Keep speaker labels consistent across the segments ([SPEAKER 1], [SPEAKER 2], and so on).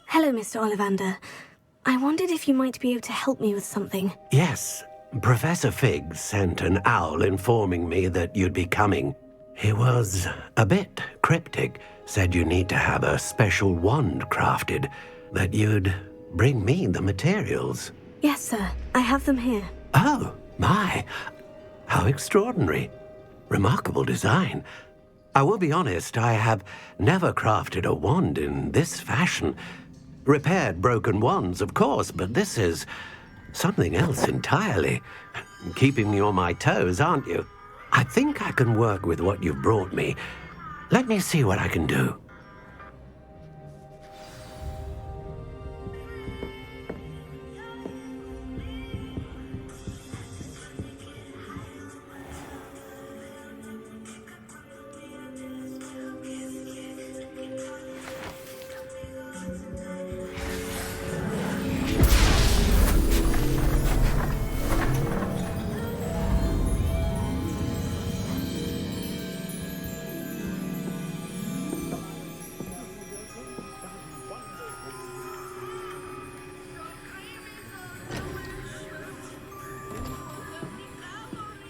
[SPEAKER 1] Hello, Mr. Ollivander. I wondered if you might be able to help me with something.
[SPEAKER 2] Yes. Professor Fig sent an owl informing me that you'd be coming. He was a bit cryptic, said you need to have a special wand crafted, that you'd bring me the materials.
[SPEAKER 1] Yes, sir. I have them here.
[SPEAKER 2] Oh, my. How extraordinary. Remarkable design. I will be honest, I have never crafted a wand in this fashion. Repaired broken wands, of course, but this is something else entirely. Keeping me on my toes, aren't you? I think I can work with what you've brought me. Let me see what I can do.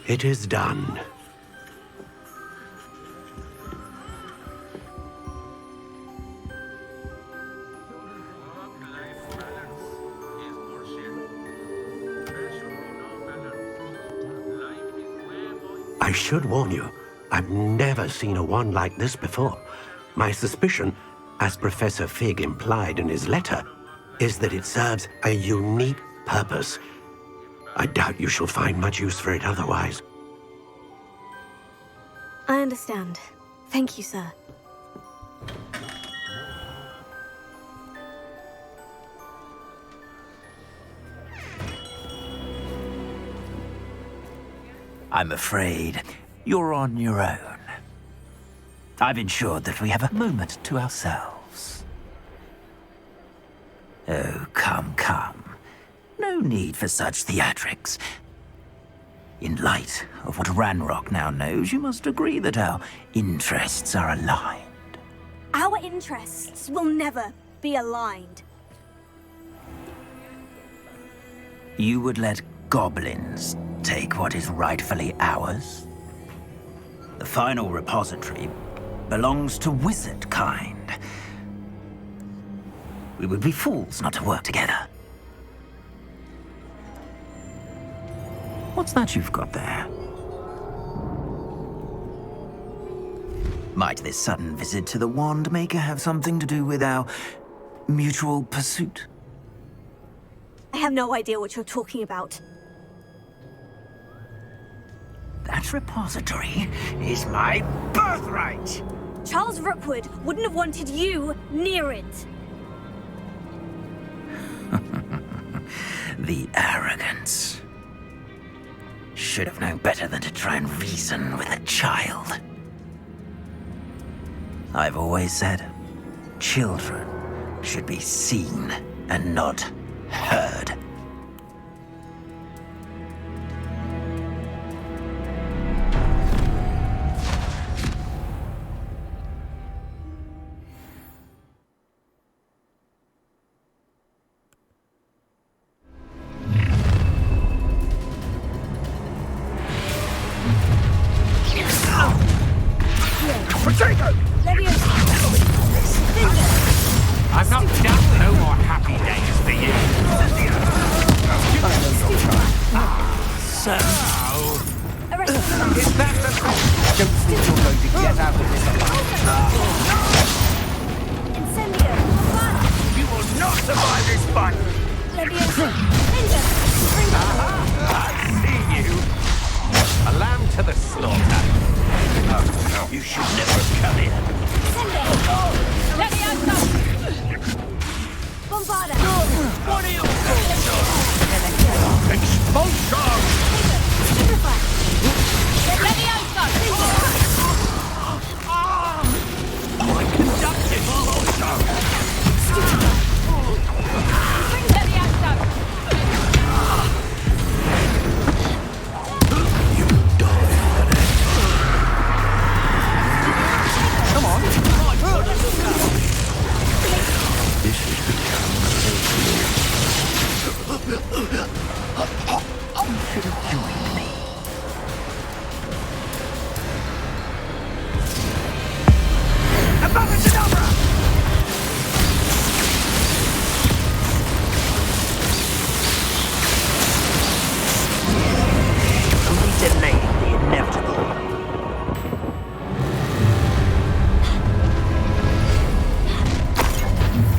[SPEAKER 2] It is done. I should warn you, I've never seen a wand like this before. My suspicion, as Professor Fig implied in his letter, is that it serves a unique purpose. I doubt you shall find much use for it otherwise.
[SPEAKER 1] I understand. Thank you, sir.
[SPEAKER 3] I'm afraid you're on your own. I've ensured that we have a moment to ourselves. Oh, come, come. No need for such theatrics. In light of what Ranrock now knows, you must agree that our interests are aligned.
[SPEAKER 1] Our interests will never be aligned.
[SPEAKER 3] You would let goblins take what is rightfully ours? The final repository belongs to wizard kind. We would be fools not to work together. What's that you've got there? Might this sudden visit to the Wand Maker have something to do with our mutual pursuit?
[SPEAKER 1] I have no idea what you're talking about.
[SPEAKER 3] That repository is my birthright!
[SPEAKER 1] Charles Rookwood wouldn't have wanted you near it.
[SPEAKER 3] The arrogance. Should have known better than to try and reason with a child. I've always said, children should be seen and not heard.
[SPEAKER 4] I'm not done. No more happy days for you.
[SPEAKER 3] should have joined me. We delayed the inevitable.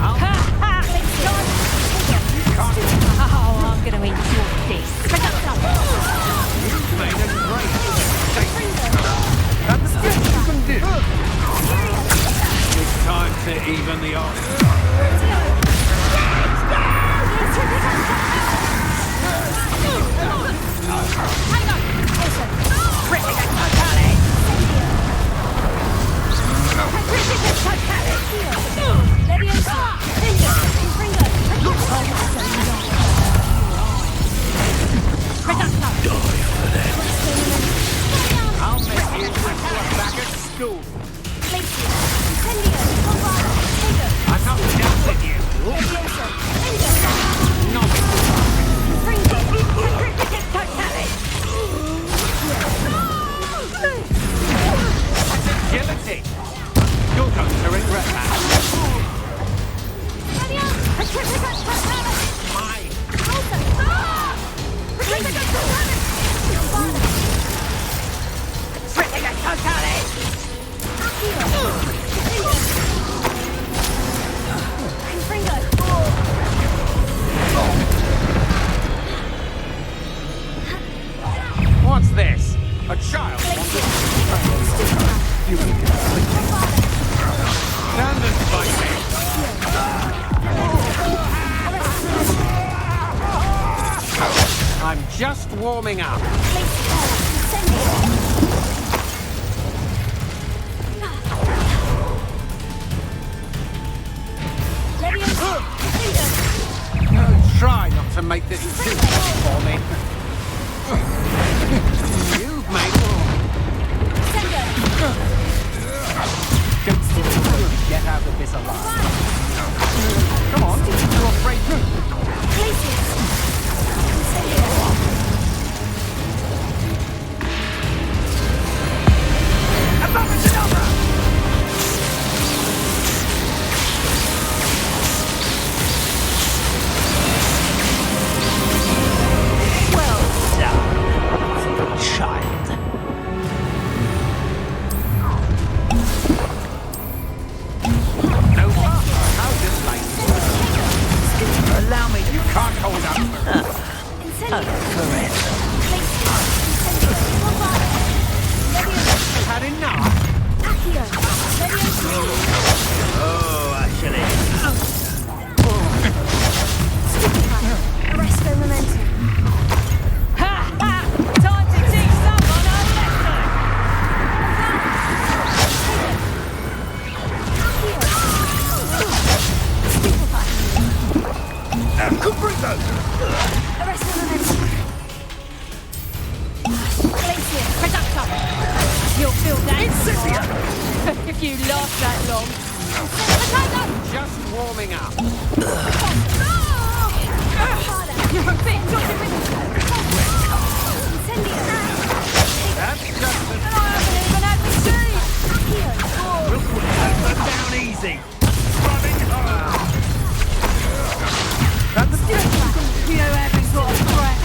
[SPEAKER 4] Oh, I'm gonna enjoy this.
[SPEAKER 5] You've made a great mistake. That's the best you can do. It's time to even the odds. I'll make you back at school. I'm not doubting you. Agility. You're going to regret that. Mine. What's this? A child? You stand and fight me. I'm just warming up. Try not to make this too easy for me. You've made get out of this alive. Come on, you're afraid to.
[SPEAKER 3] Well done, child.
[SPEAKER 5] No faster. How delightful.
[SPEAKER 3] Allow me
[SPEAKER 5] You
[SPEAKER 3] to
[SPEAKER 5] can't hold up.
[SPEAKER 3] forever.
[SPEAKER 5] Had enough.
[SPEAKER 3] Oh, actually.
[SPEAKER 1] Arresto momentum.
[SPEAKER 4] Ha ha! Time to teach someone a
[SPEAKER 1] Arresto momentum.
[SPEAKER 4] You'll feel that if you last that long.
[SPEAKER 5] Just warming up.
[SPEAKER 4] You're a bit
[SPEAKER 5] That's just the
[SPEAKER 4] I haven't even had the seed.
[SPEAKER 3] Put them down easy.
[SPEAKER 4] You know every sort of crap.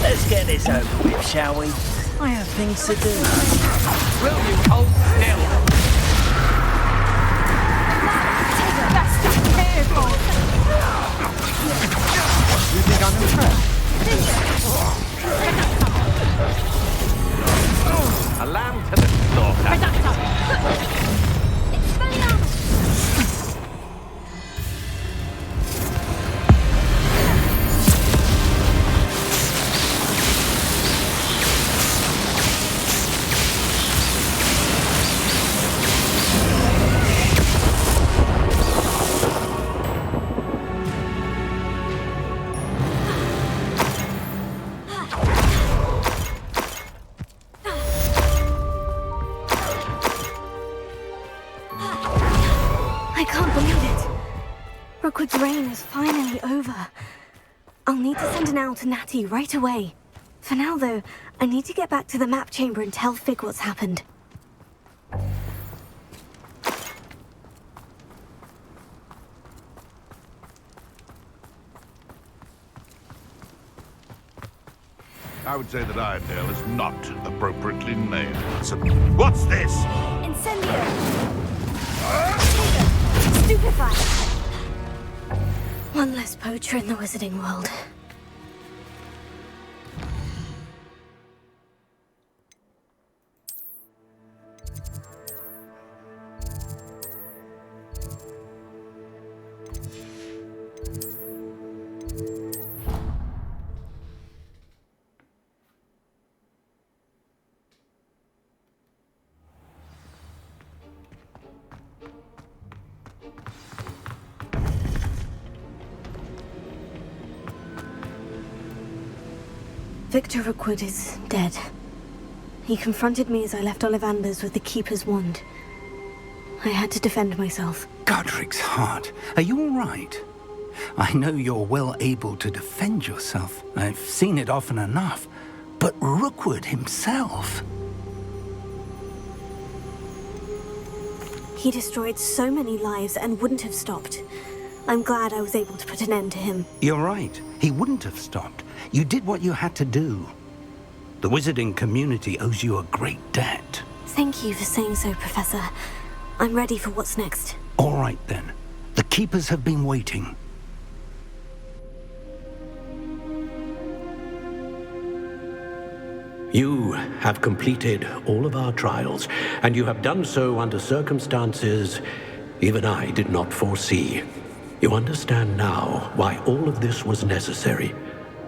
[SPEAKER 3] Let's get this over with, shall we? I have things to do.
[SPEAKER 5] Will you hold still?
[SPEAKER 4] That's just careful.
[SPEAKER 5] You think I'm impressed? A lamb to the slaughter.
[SPEAKER 1] I can't believe it. Rookwood's reign is finally over. I'll need to send an owl to Natty right away. For now, though, I need to get back to the map chamber and tell Fig what's happened.
[SPEAKER 6] I would say that Iredale is not appropriately named. So, what's this?
[SPEAKER 1] Incendio! Stupefy! One less poacher in the wizarding world. Victor Rookwood is dead. He confronted me as I left Ollivander's with the Keeper's wand. I had to defend myself.
[SPEAKER 7] Godric's heart, are you all right? I know you're well able to defend yourself. I've seen it often enough. But Rookwood himself...
[SPEAKER 1] He destroyed so many lives and wouldn't have stopped. I'm glad I was able to put an end to him.
[SPEAKER 7] You're right. He wouldn't have stopped. You did what you had to do. The wizarding community owes you a great debt.
[SPEAKER 1] Thank you for saying so, Professor. I'm ready for what's next.
[SPEAKER 7] All right, then. The Keepers have been waiting.
[SPEAKER 2] You have completed all of our trials, and you have done so under circumstances even I did not foresee. You understand now why all of this was necessary.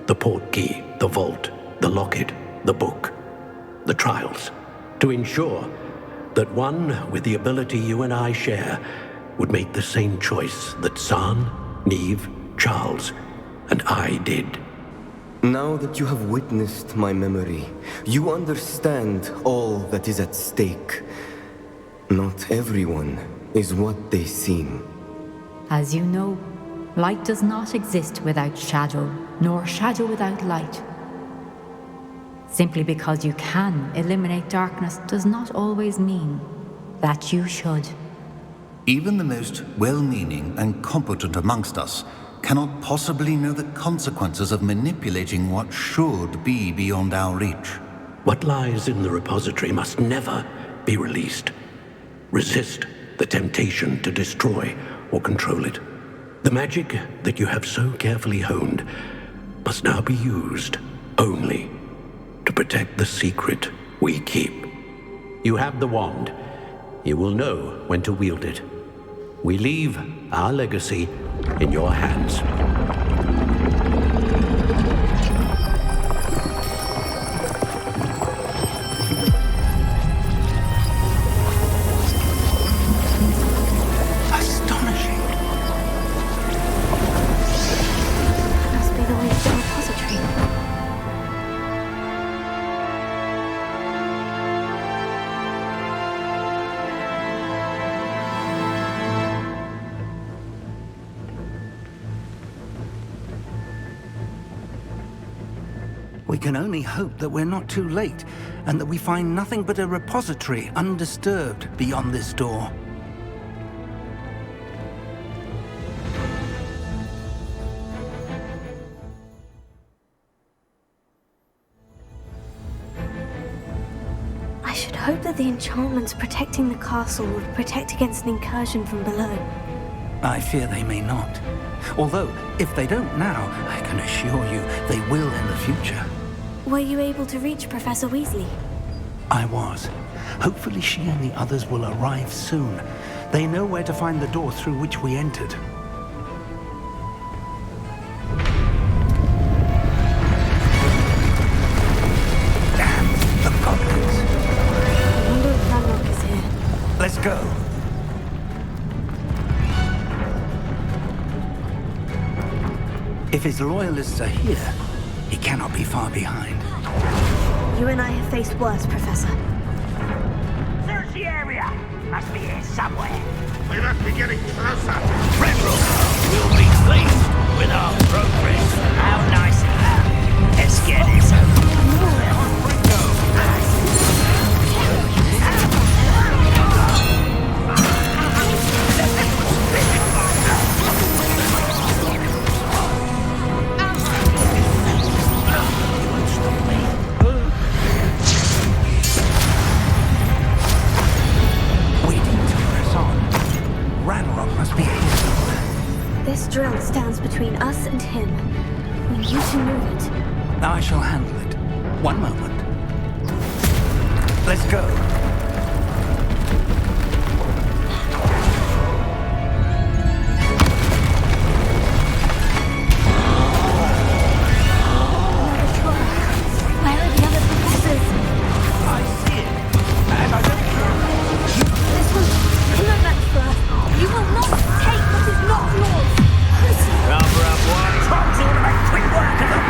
[SPEAKER 2] The portkey, the vault, the locket, the book, the trials. To ensure that one with the ability you and I share would make the same choice that San, Neve, Charles, and I did.
[SPEAKER 8] Now that you have witnessed my memory, you understand all that is at stake. Not everyone is what they seem.
[SPEAKER 9] As you know, light does not exist without shadow, nor shadow without light. Simply because you can eliminate darkness does not always mean that you should.
[SPEAKER 10] Even the most well-meaning and competent amongst us cannot possibly know the consequences of manipulating what should be beyond our reach.
[SPEAKER 2] What lies in the repository must never be released. Resist the temptation to destroy or control it. The magic that you have so carefully honed must now be used only to protect the secret we keep. You have the wand. You will know when to wield it. We leave our legacy in your hands.
[SPEAKER 7] Astonishing.
[SPEAKER 1] Must be the way to the repository.
[SPEAKER 7] We can only hope that we're not too late, and that we find nothing but a repository undisturbed beyond this door.
[SPEAKER 1] I should hope that the enchantments protecting the castle would protect against an incursion from below.
[SPEAKER 7] I fear they may not. Although, if they don't now, I can assure you they will in the future.
[SPEAKER 1] Were you able to reach Professor Weasley?
[SPEAKER 7] I was. Hopefully she and the others will arrive soon. They know where to find the door through which we entered. Damn, the goblins.
[SPEAKER 1] I wonder if Ranrock is here.
[SPEAKER 7] Let's go. If his loyalists are here, he cannot be far behind.
[SPEAKER 1] You and I have faced worse, Professor.
[SPEAKER 3] Search the area! Must be here somewhere.
[SPEAKER 6] We must be getting closer.
[SPEAKER 3] Red Rook will be Pleased with our progress. How nice of that. Let's get this over.
[SPEAKER 1] This drill stands between us and him. We need to move it.
[SPEAKER 7] I shall handle it. One moment. Let's go.
[SPEAKER 1] Where are the other professors?
[SPEAKER 7] I see it. And I don't care.
[SPEAKER 1] This one is no match for us. You will not take what is not yours.
[SPEAKER 3] Cover up one. Tom's all to make quick work of them.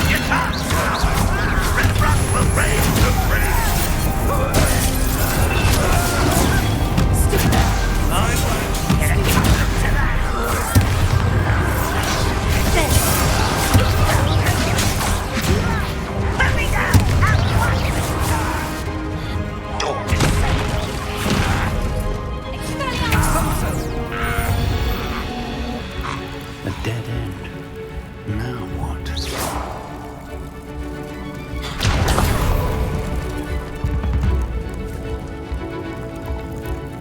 [SPEAKER 3] Get up! Red Rock will reign supreme. I won't get accustomed to that. Let me down!
[SPEAKER 7] A dead end. Now what?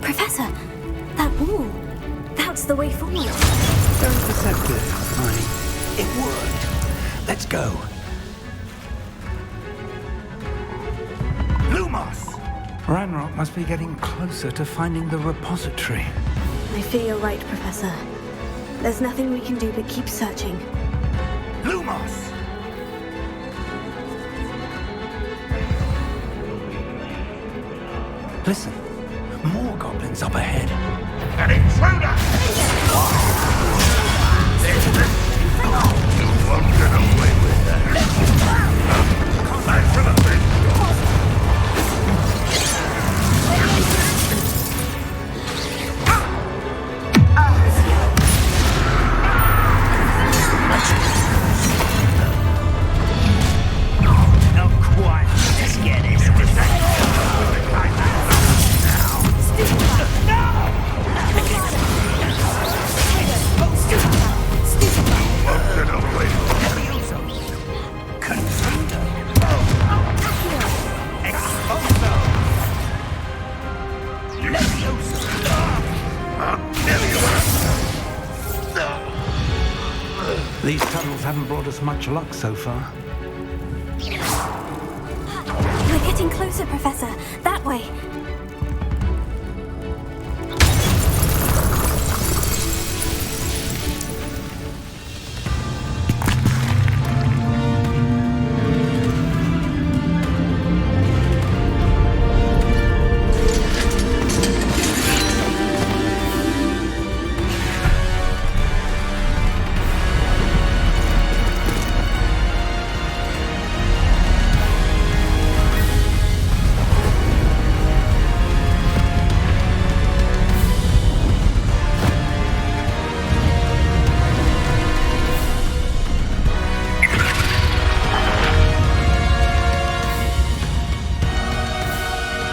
[SPEAKER 1] Professor, that wall. That's the way forward.
[SPEAKER 7] Very perceptive. It worked. Let's go. Lumos! Ranrock must be getting closer to finding the repository.
[SPEAKER 1] I fear you're right, Professor. There's nothing we can do but keep searching.
[SPEAKER 7] Lumos! Listen, more goblins up ahead.
[SPEAKER 6] An intruder! You won't get away with that. Back to the thing.
[SPEAKER 3] Not quite. Let's get this.
[SPEAKER 7] These tunnels haven't brought us much luck so far.
[SPEAKER 1] We're getting closer, Professor. That way.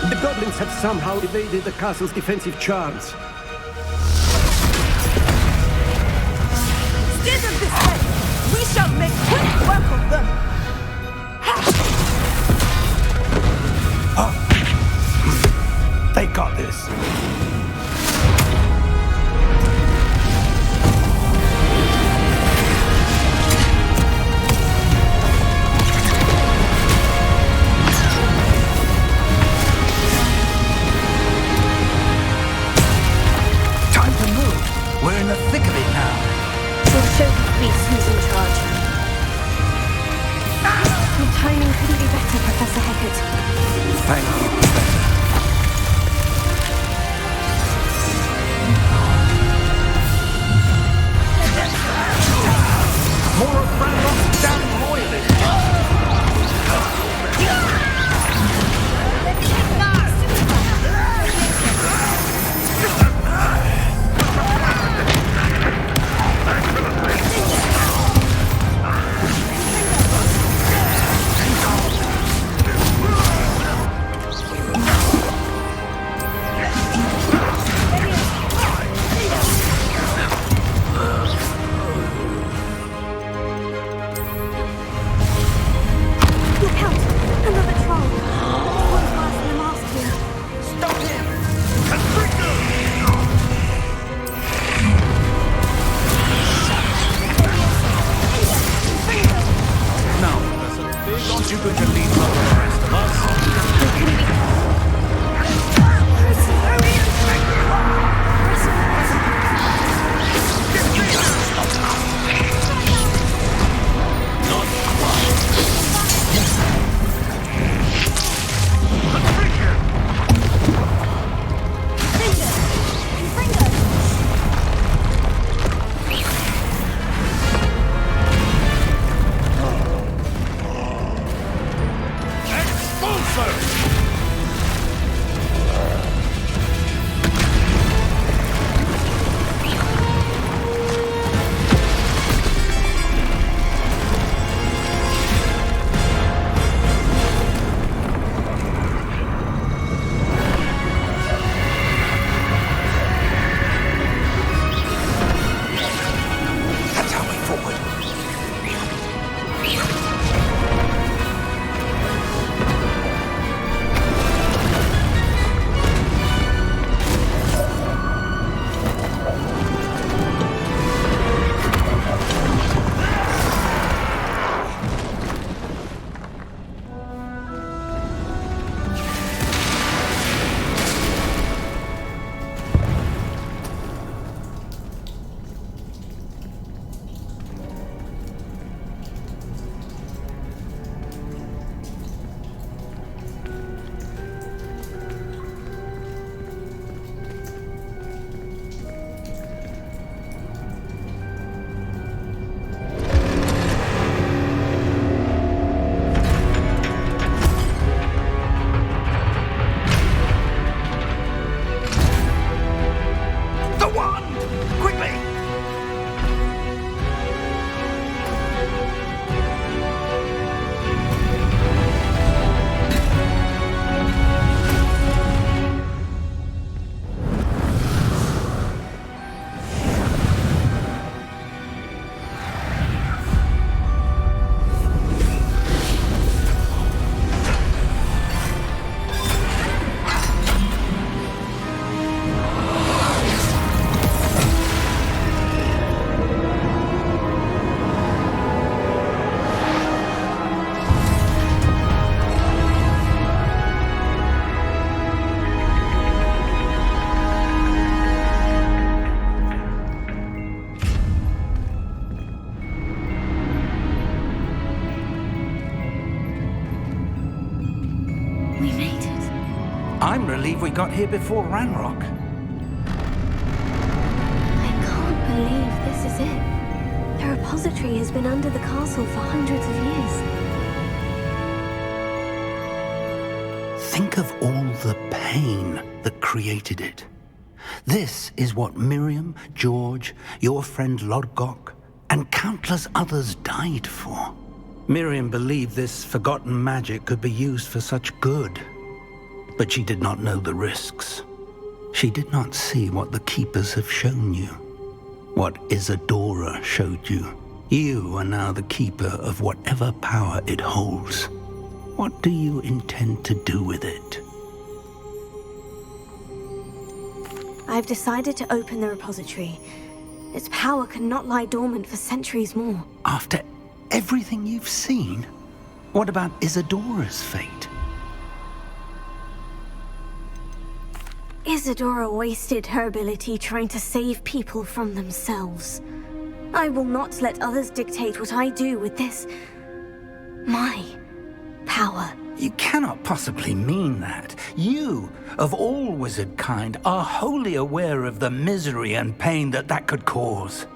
[SPEAKER 2] The goblins have somehow evaded the castle's defensive charms.
[SPEAKER 4] Steer them this way! We shall make quick work of them!
[SPEAKER 7] They got this. Time to move. We're in the thick of it now.
[SPEAKER 1] We'll show the beast who's in charge. Your timing couldn't be better, Professor Hecat.
[SPEAKER 7] Thank you, Professor.
[SPEAKER 3] More of Ranrock's damn loyalists.
[SPEAKER 10] too good to leave alone the rest of us.
[SPEAKER 7] I'm relieved we got here before Ranrock.
[SPEAKER 1] I can't believe this is it. The repository has been under the castle for hundreds of years.
[SPEAKER 7] Think of all the pain that created it. This is what Miriam, George, your friend Lodgok, and countless others died for. Miriam believed this forgotten magic could be used for such good. But she did not know the risks. She did not see what the Keepers have shown you. What Isadora showed you. You are now the Keeper of whatever power it holds. What do you intend to do with it?
[SPEAKER 1] I've decided to open the repository. Its power cannot lie dormant for centuries more.
[SPEAKER 7] After everything you've seen? What about Isadora's fate?
[SPEAKER 1] Isadora wasted her ability trying to save people from themselves. I will not let others dictate what I do with this... my power.
[SPEAKER 7] You cannot possibly mean that. You, of all wizard kind, are wholly aware of the misery and pain that could cause.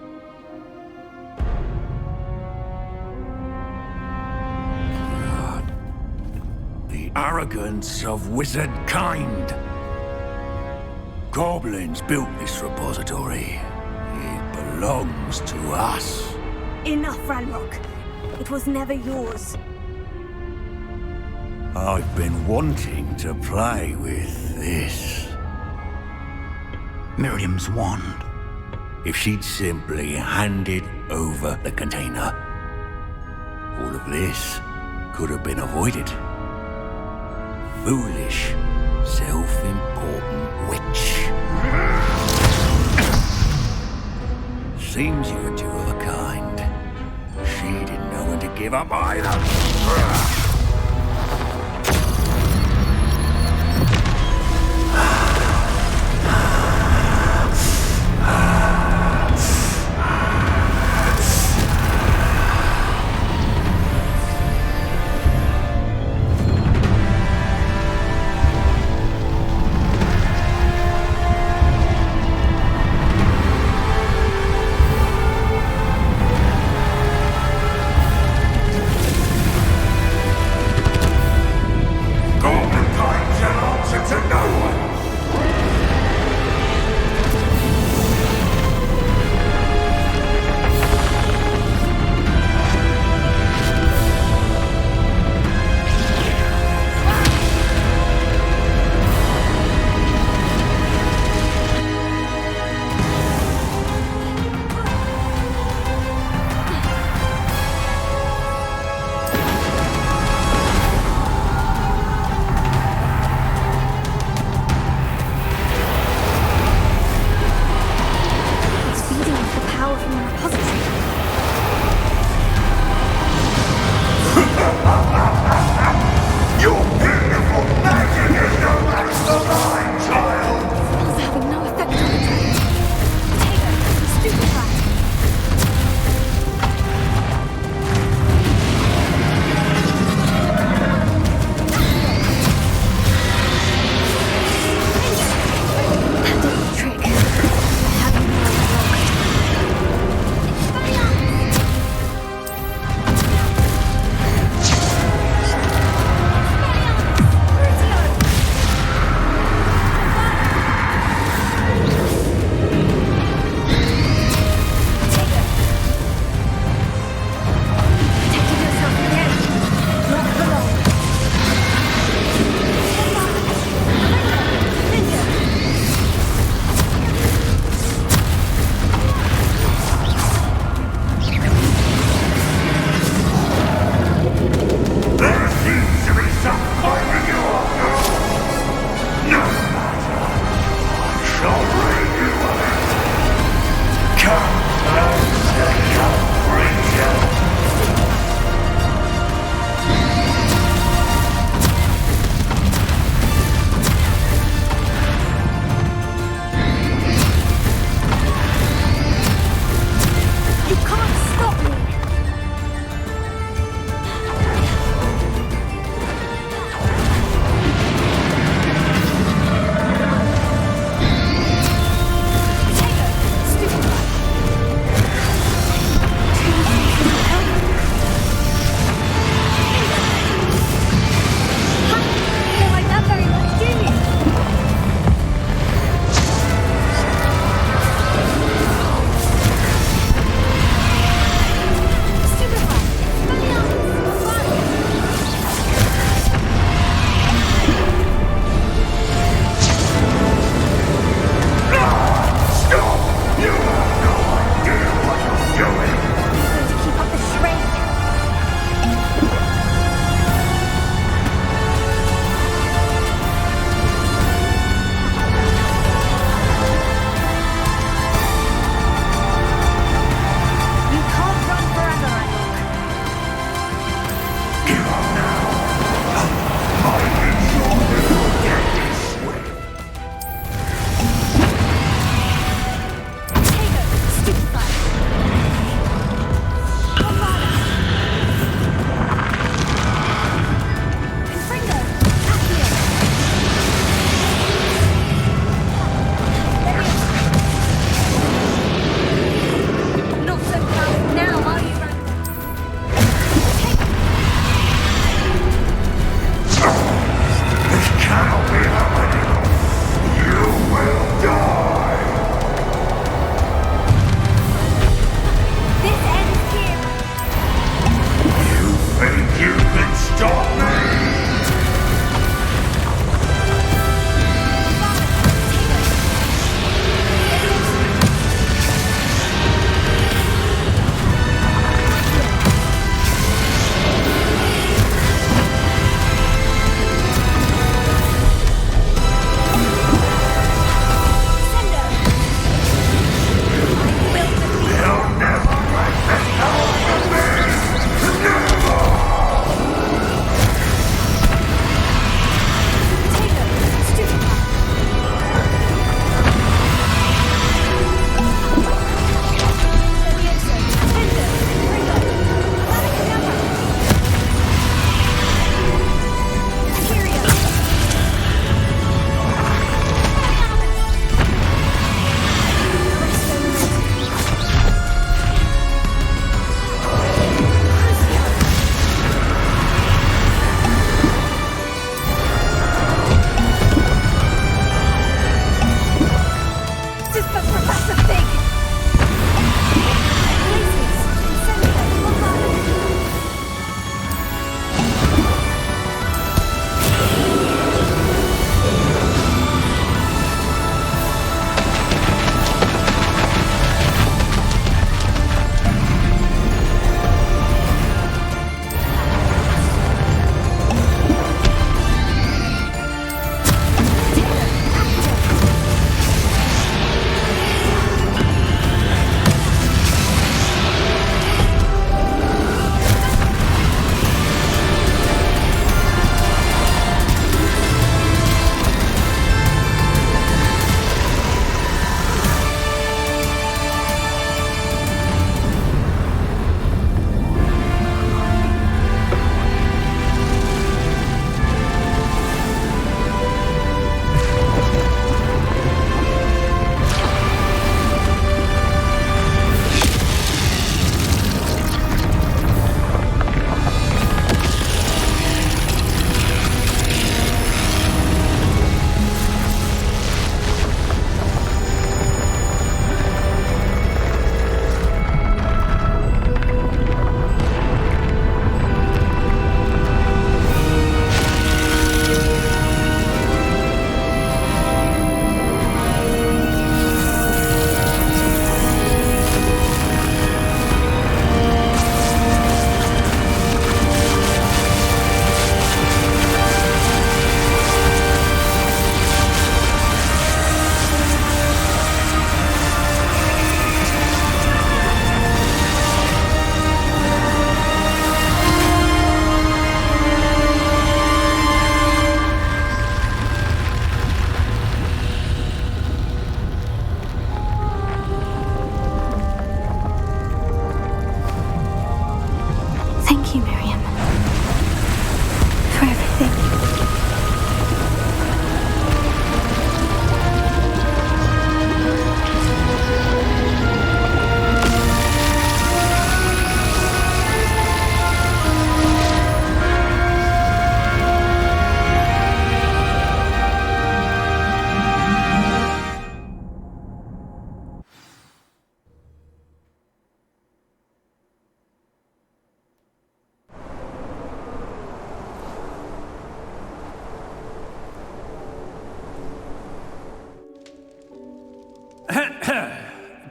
[SPEAKER 10] The arrogance of wizard kind. Goblins built this repository. It belongs to us.
[SPEAKER 1] Enough, Ranrock. It was never yours.
[SPEAKER 10] I've been wanting to play with this.
[SPEAKER 7] Miriam's wand.
[SPEAKER 10] If she'd simply handed over the container, all of this could have been avoided. Foolish, self-important witch. Seems you're two of a kind. She didn't know when to give up either.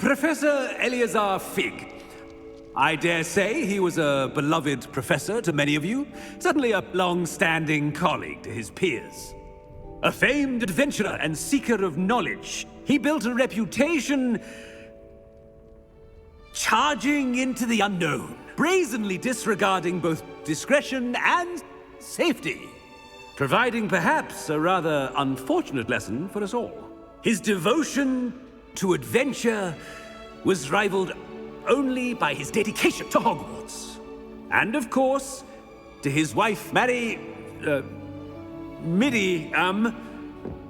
[SPEAKER 11] Professor Eleazar Fig. I dare say he was a beloved professor to many of you, certainly a long-standing colleague to his peers. A famed adventurer and seeker of knowledge, he built a reputation charging into the unknown, brazenly disregarding both discretion and safety, providing perhaps a rather unfortunate lesson for us all. His devotion to adventure was rivaled only by his dedication to Hogwarts. And of course, to his wife, Midi,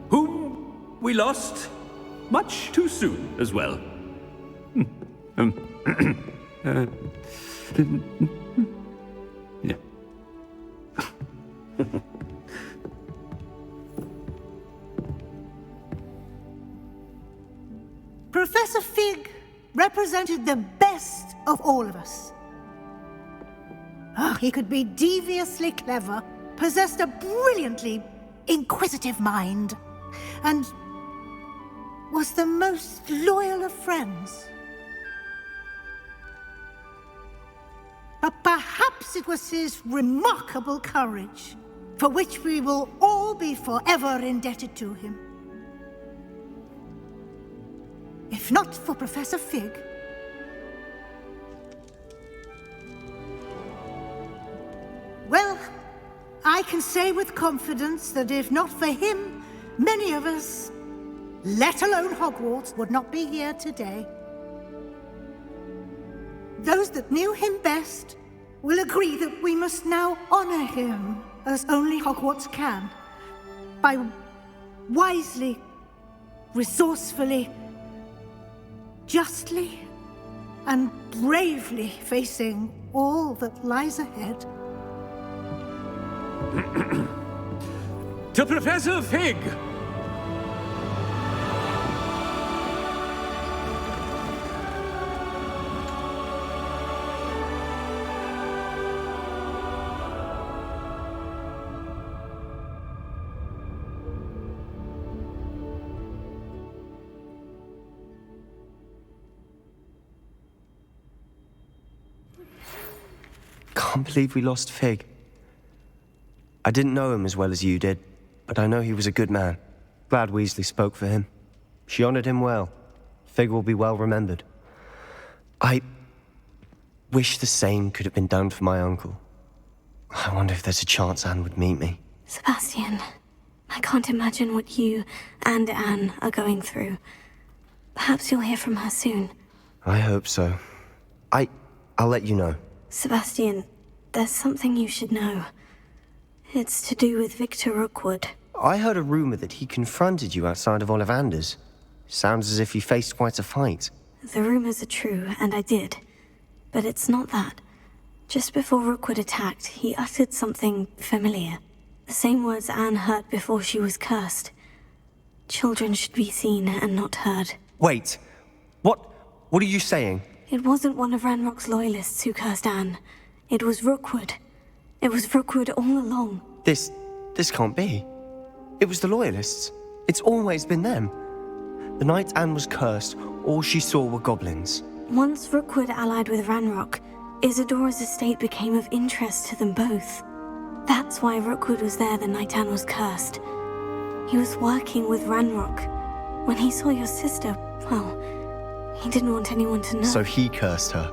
[SPEAKER 11] whom we lost much too soon as well. Yeah.
[SPEAKER 12] Professor Fig represented the best of all of us. He could be deviously clever, possessed a brilliantly inquisitive mind, and was the most loyal of friends. But perhaps it was his remarkable courage, for which we will all be forever indebted to him. If not for Professor Fig, well, I can say with confidence that if not for him, many of us, let alone Hogwarts, would not be here today. Those that knew him best will agree that we must now honor him as only Hogwarts can, by wisely, resourcefully, justly, and bravely facing all that lies ahead.
[SPEAKER 11] To Professor Fig!
[SPEAKER 13] Can't believe we lost Fig. I didn't know him as well as you did, but I know he was a good man. Glad Weasley spoke for him. She honored him well. Fig will be well remembered. I wish the same could have been done for my uncle. I wonder if there's a chance Anne would meet me.
[SPEAKER 1] Sebastian, I can't imagine what you and Anne are going through. Perhaps you'll hear from her soon.
[SPEAKER 13] I hope so. I'll let you know.
[SPEAKER 1] Sebastian, there's something you should know. It's to do with Victor Rookwood.
[SPEAKER 13] I heard a rumor that he confronted you outside of Ollivander's. Sounds as if he faced quite a fight.
[SPEAKER 1] The rumors are true, and I did. But it's not that. Just before Rookwood attacked, he uttered something familiar. The same words Anne heard before she was cursed. Children should be seen and not heard.
[SPEAKER 13] Wait. What are you saying?
[SPEAKER 1] It wasn't one of Ranrock's loyalists who cursed Anne. It was Rookwood. It was Rookwood all along.
[SPEAKER 13] This can't be. It was the Loyalists. It's always been them. The night Anne was cursed, all she saw were goblins.
[SPEAKER 1] Once Rookwood allied with Ranrock, Isadora's estate became of interest to them both. That's why Rookwood was there the night Anne was cursed. He was working with Ranrock. When he saw your sister, well, he didn't want anyone to know.
[SPEAKER 13] So he cursed her.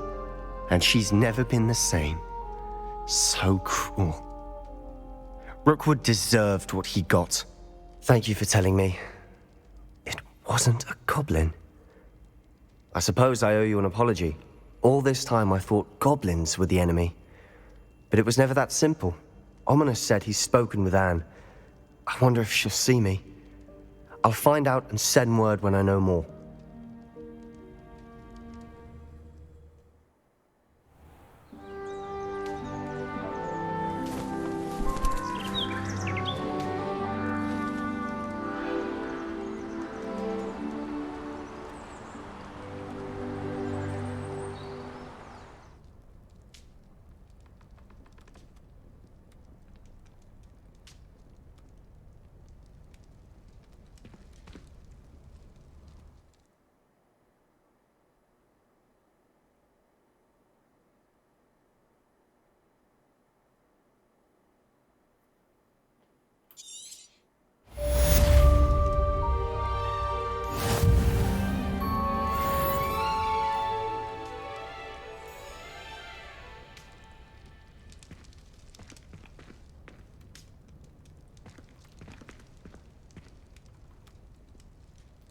[SPEAKER 13] And she's never been the same. So cruel. Rookwood deserved what he got. Thank you for telling me. It wasn't a goblin. I suppose I owe you an apology. All this time I thought goblins were the enemy. But it was never that simple. Ominis said he's spoken with Anne. I wonder if she'll see me. I'll find out and send word when I know more.